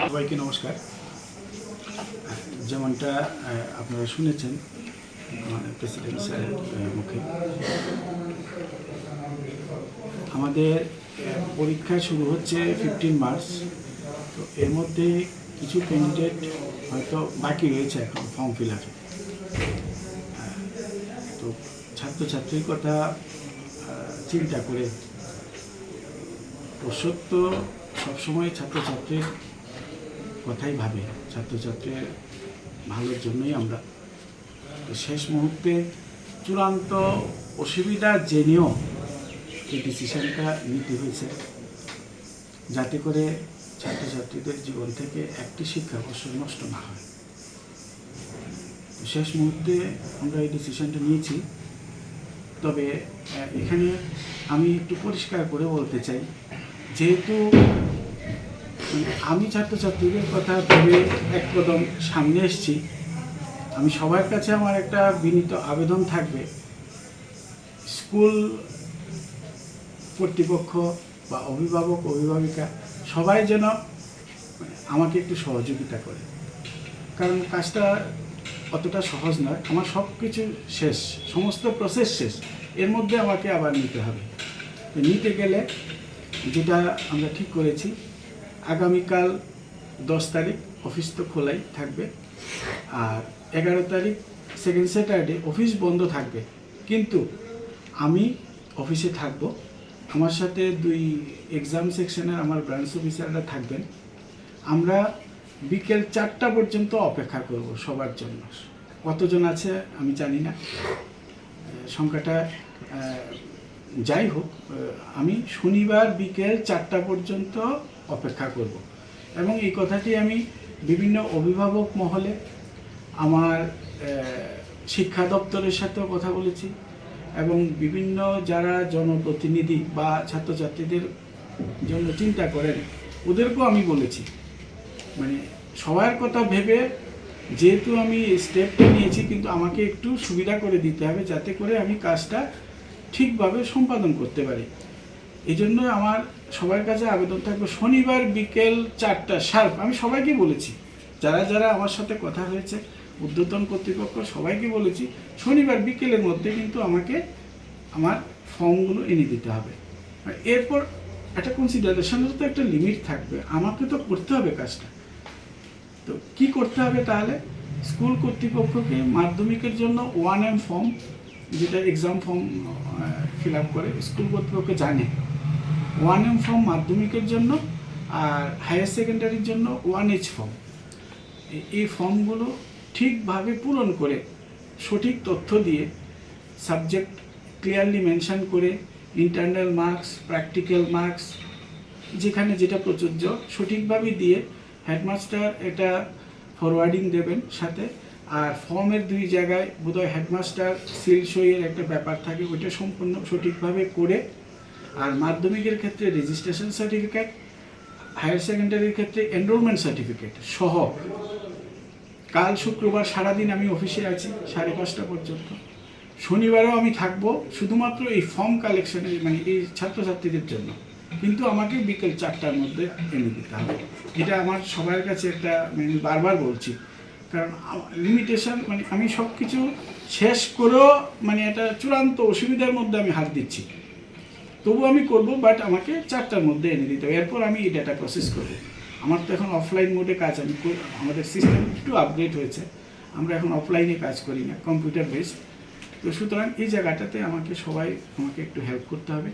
সবাইকে নমস্কার। যেমনটা আপনারা শুনেছেন প্রেসিডেন্ট স্যারের মুখে, আমাদের পরীক্ষা শুরু হচ্ছে 15 মার্চ। তো এর মধ্যে কিছু ক্যান্ডিডেট হয়তো বাকি রয়েছে এখন ফর্ম ফিল আপে। তো ছাত্রছাত্রীর কথা চিন্তা করে পর্ষদ তো সবসময় ছাত্রছাত্রীর কথাই ভাবে, ছাত্রছাত্রীর ভালোর জন্যই আমরা শেষ মুহূর্তে চূড়ান্ত অসুবিধা জেনেও এই ডিসিশনটা নিতে হয়েছে, যাতে করে ছাত্রছাত্রীদের জীবন থেকে একটি শিক্ষাবর্ষ নষ্ট না হয়। শেষ মুহূর্তে আমরা এই ডিসিশনটা নিয়েছি। তবে এখানে আমি একটু পরিষ্কার করে বলতে চাই, যেহেতু আমি ছাত্রছাত্রীদের কথা ভেবে এক কদম সামনে এসেছি, আমি সবার কাছে আমার একটা বিনীত আবেদন থাকবে, স্কুল কর্তৃপক্ষ বা অভিভাবক অভিভাবিকা সবাই যেন আমাকে একটু সহযোগিতা করে, কারণ কাজটা অতটা সহজ নয়। আমার সব কিছু শেষ, সমস্ত প্রসেস শেষ, এর মধ্যে আমাকে আবার নিতে হবে। নিতে গেলে যেটা আমরা ঠিক করেছি, আগামীকাল 10 তারিখ অফিস তো খোলাই থাকবে, আর 11 তারিখ সেকেন্ড স্যাটারডে অফিস বন্ধ থাকবে, কিন্তু আমি অফিসে থাকব। আমার সাথে 2 এক্সাম সেকশনের আমার ব্রাঞ্চ অফিসাররা থাকবেন। আমরা বিকেল 4টা পর্যন্ত অপেক্ষা করব সবার জন্য। কতজন আছে আমি জানি না, সংখ্যাটা যাই হোক, আমি শনিবার বিকেল 4টা পর্যন্ত অপেক্ষা করব। এবং এই কথাটি আমি বিভিন্ন অভিভাবক মহলে, আমার শিক্ষা দপ্তরের সাথেও কথা বলেছি, এবং বিভিন্ন যারা জনপ্রতিনিধি বা ছাত্রছাত্রীদের জন্য চিন্তা করেন ওদেরকেও আমি বলেছি। মানে সবার কথা ভেবে যেহেতু আমি স্টেপটা নিয়েছি, কিন্তু আমাকে একটু সুবিধা করে দিতে হবে, যাতে করে আমি কাজটা ঠিকভাবে সম্পাদন করতে পারি। এই জন্য আমার সবার কাছে আবেদন থাকবে, শনিবার বিকেল 4টা শার্প। আমি সবাইকে বলেছি, যারা যারা আমার সাথে কথা হয়েছে, ঊর্ধ্বতন কর্তৃপক্ষ সবাইকে বলেছি, শনিবার বিকেলের মধ্যে কিন্তু আমাকে আমার ফর্মগুলো এনে দিতে হবে। এরপর একটা কনসিডারেশনের তো একটা লিমিট থাকবে, আমাকে তো করতে হবে কাজটা। তো কি করতে হবে তাহলে? স্কুল কর্তৃপক্ষকে মাধ্যমিকের জন্য 1M ফর্ম, যেটা এক্সাম ফর্ম ফিল আপ করে, স্কুল কর্তৃপক্ষ জানে 1M ফর্ম মাধ্যমিকের জন্য, আর হায়ার সেকেন্ডারির জন্য 1H ফর্ম। এই ফর্মগুলো ঠিকভাবে পূরণ করে, সঠিক তথ্য দিয়ে, সাবজেক্ট ক্লিয়ারলি মেনশন করে, ইন্টারনাল মার্কস, প্র্যাকটিক্যাল মার্কস, যেখানে যেটা প্রযোজ্য সঠিকভাবে দিয়ে হেডমাস্টার এটা ফরওয়ার্ডিং দেবেন সাথে। আর ফর্মের 2 জায়গায় বোধহয় হেডমাস্টার সিল সইয়ের একটা ব্যাপার থাকে, ওইটা সম্পূর্ণ সঠিকভাবে করে, আর মাধ্যমিকের ক্ষেত্রে রেজিস্ট্রেশন সার্টিফিকেট, হায়ার সেকেন্ডারির ক্ষেত্রে এনরোলমেন্ট সার্টিফিকেট সহ। কাল শুক্রবার সারাদিন আমি অফিসে আছি 5:30 পর্যন্ত। শনিবারেও আমি থাকবো শুধুমাত্র এই ফর্ম কালেকশনের, মানে এই ছাত্রছাত্রীদের জন্য, কিন্তু আমাকে বিকেল 4টার মধ্যে এনে দিতে হবে। এটা আমার সবার কাছে একটা, মানে বারবার বলছি, কারণ লিমিটেশন, মানে আমি সব কিছু শেষ করেও মানে এটা চূড়ান্ত অসুবিধার মধ্যে আমি হাত দিচ্ছি, তবু আমি করব, বাট আমাকে 4টার মধ্যে এনে দিতে হবে। এরপর আমি এই ডাটা প্রসেস করব। আমার তো এখন অফলাইন মোডে কাজ, আমি আমাদের সিস্টেম একটু আপগ্রেড হয়েছে, আমরা এখন অফলাইনে কাজ করি না, কম্পিউটার বেসড। তো সুতরাং এই জায়গাটাতে আমাকে একটু হেল্প করতে হবে।